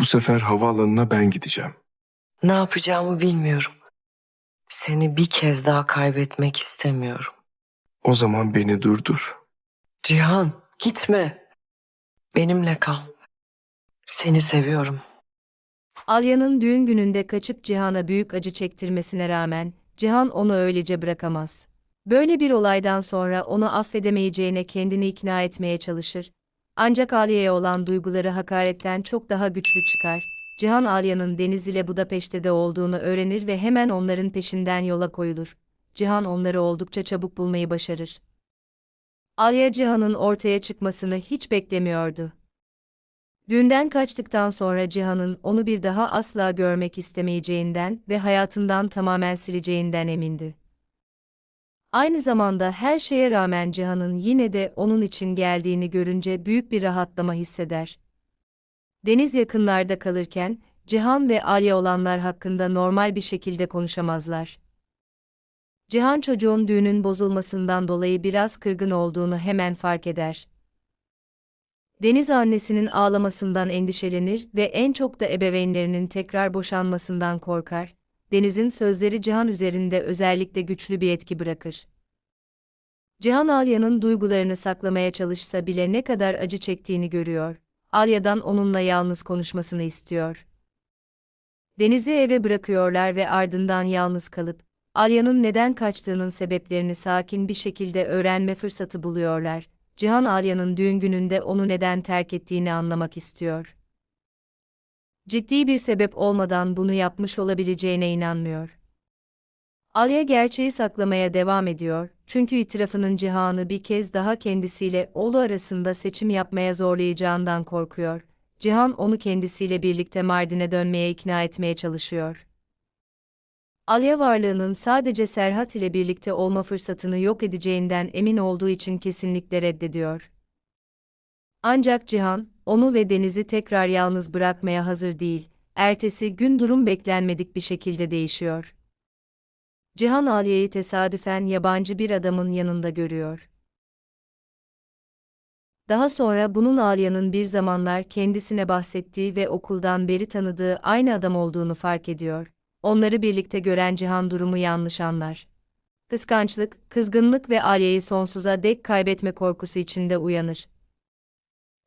sefer havaalanına ben gideceğim. Ne yapacağımı bilmiyorum. Seni bir kez daha kaybetmek istemiyorum. O zaman beni durdur. Cihan, gitme. Benimle kal. Seni seviyorum. Alya'nın düğün gününde kaçıp Cihan'a büyük acı çektirmesine rağmen, Cihan onu öylece bırakamaz. Böyle bir olaydan sonra onu affedemeyeceğine kendini ikna etmeye çalışır. Ancak Alya'ya olan duyguları hakaretten çok daha güçlü çıkar. Cihan Alya'nın Deniz ile Budapeşte'de olduğunu öğrenir ve hemen onların peşinden yola koyulur. Cihan onları oldukça çabuk bulmayı başarır. Alya Cihan'ın ortaya çıkmasını hiç beklemiyordu. Düğünden kaçtıktan sonra Cihan'ın onu bir daha asla görmek istemeyeceğinden ve hayatından tamamen sileceğinden emindi. Aynı zamanda her şeye rağmen Cihan'ın yine de onun için geldiğini görünce büyük bir rahatlama hisseder. Deniz yakınlarda kalırken, Cihan ve Alya olanlar hakkında normal bir şekilde konuşamazlar. Cihan çocuğun düğünün bozulmasından dolayı biraz kırgın olduğunu hemen fark eder. Deniz annesinin ağlamasından endişelenir ve en çok da ebeveynlerinin tekrar boşanmasından korkar. Deniz'in sözleri Cihan üzerinde özellikle güçlü bir etki bırakır. Cihan Alya'nın duygularını saklamaya çalışsa bile ne kadar acı çektiğini görüyor. Alya'dan onunla yalnız konuşmasını istiyor. Deniz'i eve bırakıyorlar ve ardından yalnız kalıp, Alya'nın neden kaçtığının sebeplerini sakin bir şekilde öğrenme fırsatı buluyorlar. Cihan Alya'nın düğün gününde onu neden terk ettiğini anlamak istiyor. Ciddi bir sebep olmadan bunu yapmış olabileceğine inanmıyor. Alya gerçeği saklamaya devam ediyor, çünkü itirafının Cihan'ı bir kez daha kendisiyle oğlu arasında seçim yapmaya zorlayacağından korkuyor. Cihan onu kendisiyle birlikte Mardin'e dönmeye ikna etmeye çalışıyor. Alya varlığının sadece Serhat ile birlikte olma fırsatını yok edeceğinden emin olduğu için kesinlikle reddediyor. Ancak Cihan, onu ve Deniz'i tekrar yalnız bırakmaya hazır değil. Ertesi gün durum beklenmedik bir şekilde değişiyor. Cihan Alya'yı tesadüfen yabancı bir adamın yanında görüyor. Daha sonra bunun Alya'nın bir zamanlar kendisine bahsettiği ve okuldan beri tanıdığı aynı adam olduğunu fark ediyor. Onları birlikte gören Cihan durumu yanlış anlar. Kıskançlık, kızgınlık ve Alya'yı sonsuza dek kaybetme korkusu içinde uyanır.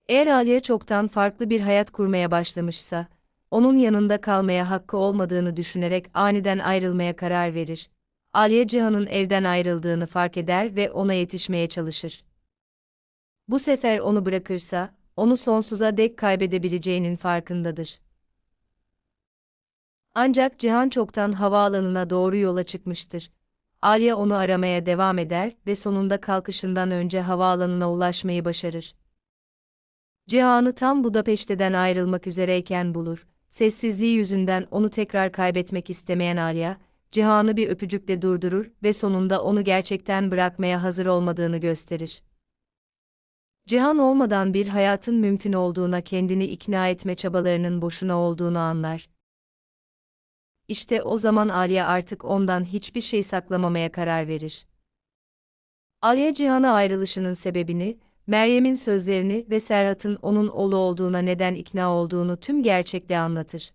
Eğer Alya çoktan farklı bir hayat kurmaya başlamışsa, onun yanında kalmaya hakkı olmadığını düşünerek aniden ayrılmaya karar verir. Alya Cihan'ın evden ayrıldığını fark eder ve ona yetişmeye çalışır. Bu sefer onu bırakırsa, onu sonsuza dek kaybedebileceğinin farkındadır. Ancak Cihan çoktan havaalanına doğru yola çıkmıştır. Alya onu aramaya devam eder ve sonunda kalkışından önce havaalanına ulaşmayı başarır. Cihan'ı tam Budapeşte'den ayrılmak üzereyken bulur. Sessizliği yüzünden onu tekrar kaybetmek istemeyen Alya, Cihan'ı bir öpücükle durdurur ve sonunda onu gerçekten bırakmaya hazır olmadığını gösterir. Cihan olmadan bir hayatın mümkün olduğuna kendini ikna etme çabalarının boşuna olduğunu anlar. İşte o zaman Alya artık ondan hiçbir şey saklamamaya karar verir. Alya Cihan'a ayrılışının sebebini, Meryem'in sözlerini ve Serhat'ın onun oğlu olduğuna neden ikna olduğunu tüm gerçekle anlatır.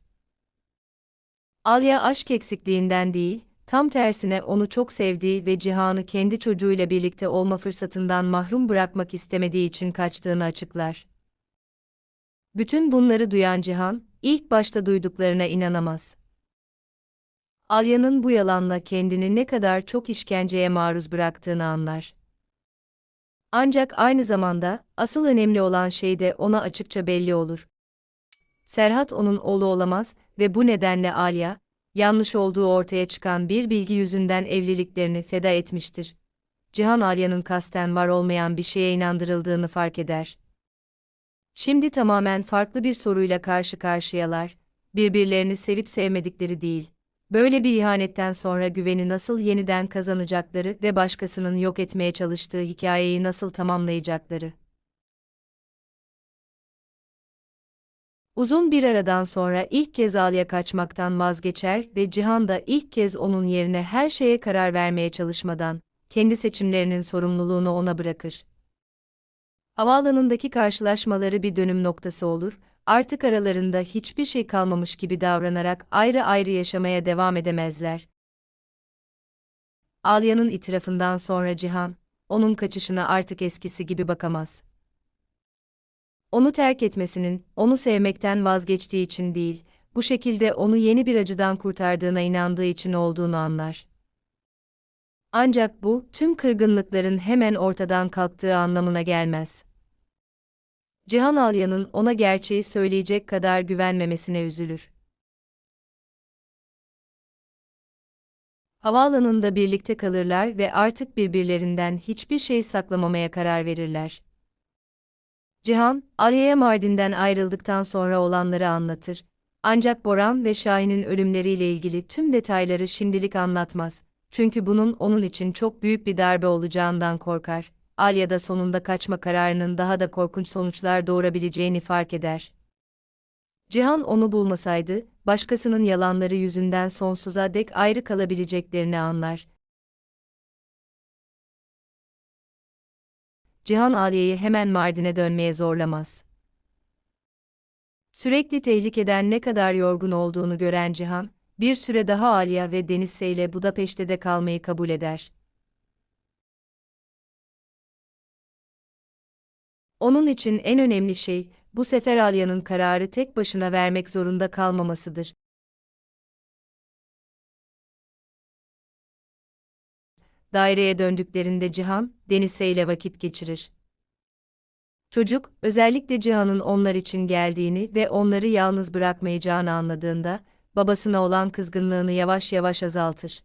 Alya aşk eksikliğinden değil, tam tersine onu çok sevdiği ve Cihan'ı kendi çocuğuyla birlikte olma fırsatından mahrum bırakmak istemediği için kaçtığını açıklar. Bütün bunları duyan Cihan, ilk başta duyduklarına inanamaz. Alya'nın bu yalanla kendini ne kadar çok işkenceye maruz bıraktığını anlar. Ancak aynı zamanda, asıl önemli olan şey de ona açıkça belli olur. Serhat onun oğlu olamaz ve bu nedenle Alya, yanlış olduğu ortaya çıkan bir bilgi yüzünden evliliklerini feda etmiştir. Cihan Alya'nın kasten var olmayan bir şeye inandırıldığını fark eder. Şimdi tamamen farklı bir soruyla karşı karşıyalar, birbirlerini sevip sevmedikleri değil. Böyle bir ihanetten sonra güveni nasıl yeniden kazanacakları ve başkasının yok etmeye çalıştığı hikayeyi nasıl tamamlayacakları. Uzun bir aradan sonra ilk kez Alya kaçmaktan vazgeçer ve Cihan da ilk kez onun yerine her şeye karar vermeye çalışmadan, kendi seçimlerinin sorumluluğunu ona bırakır. Havaalanındaki karşılaşmaları bir dönüm noktası olur, artık aralarında hiçbir şey kalmamış gibi davranarak ayrı ayrı yaşamaya devam edemezler. Alya'nın itirafından sonra Cihan, onun kaçışına artık eskisi gibi bakamaz. Onu terk etmesinin, onu sevmekten vazgeçtiği için değil, bu şekilde onu yeni bir acıdan kurtardığına inandığı için olduğunu anlar. Ancak bu, tüm kırgınlıkların hemen ortadan kalktığı anlamına gelmez. Cihan Alya'nın ona gerçeği söyleyecek kadar güvenmemesine üzülür. Havaalanında birlikte kalırlar ve artık birbirlerinden hiçbir şey saklamamaya karar verirler. Cihan, Alya'ya Mardin'den ayrıldıktan sonra olanları anlatır. Ancak Boran ve Şahin'in ölümleriyle ilgili tüm detayları şimdilik anlatmaz. Çünkü bunun onun için çok büyük bir darbe olacağından korkar. Alya da sonunda kaçma kararının daha da korkunç sonuçlar doğurabileceğini fark eder. Cihan onu bulmasaydı, başkasının yalanları yüzünden sonsuza dek ayrı kalabileceklerini anlar. Cihan Alya'yı hemen Mardin'e dönmeye zorlamaz. Sürekli tehlikeden ne kadar yorgun olduğunu gören Cihan, bir süre daha Alya ve Denise ile Budapeşte'de kalmayı kabul eder. Onun için en önemli şey, bu sefer Alya'nın kararı tek başına vermek zorunda kalmamasıdır. Daireye döndüklerinde Cihan, Denise ile vakit geçirir. Çocuk, özellikle Cihan'ın onlar için geldiğini ve onları yalnız bırakmayacağını anladığında, babasına olan kızgınlığını yavaş yavaş azaltır.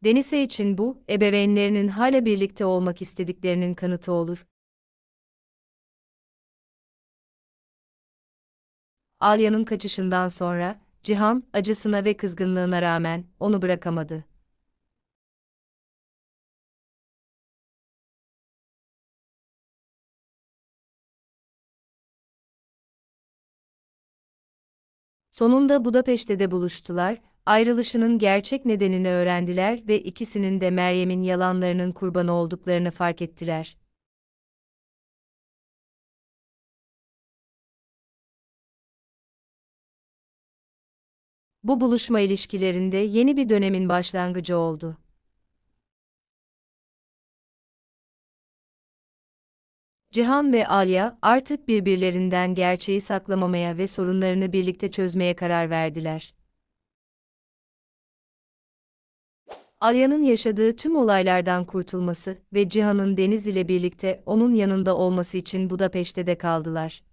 Denise için bu, ebeveynlerinin hala birlikte olmak istediklerinin kanıtı olur. Alya'nın kaçışından sonra, Cihan, acısına ve kızgınlığına rağmen, onu bırakamadı. Sonunda Budapeşte'de buluştular, ayrılışının gerçek nedenini öğrendiler ve ikisinin de Meryem'in yalanlarının kurbanı olduklarını fark ettiler. Bu buluşma ilişkilerinde yeni bir dönemin başlangıcı oldu. Cihan ve Alya artık birbirlerinden gerçeği saklamamaya ve sorunlarını birlikte çözmeye karar verdiler. Alya'nın yaşadığı tüm olaylardan kurtulması ve Cihan'ın Deniz ile birlikte onun yanında olması için Budapeşte'de kaldılar.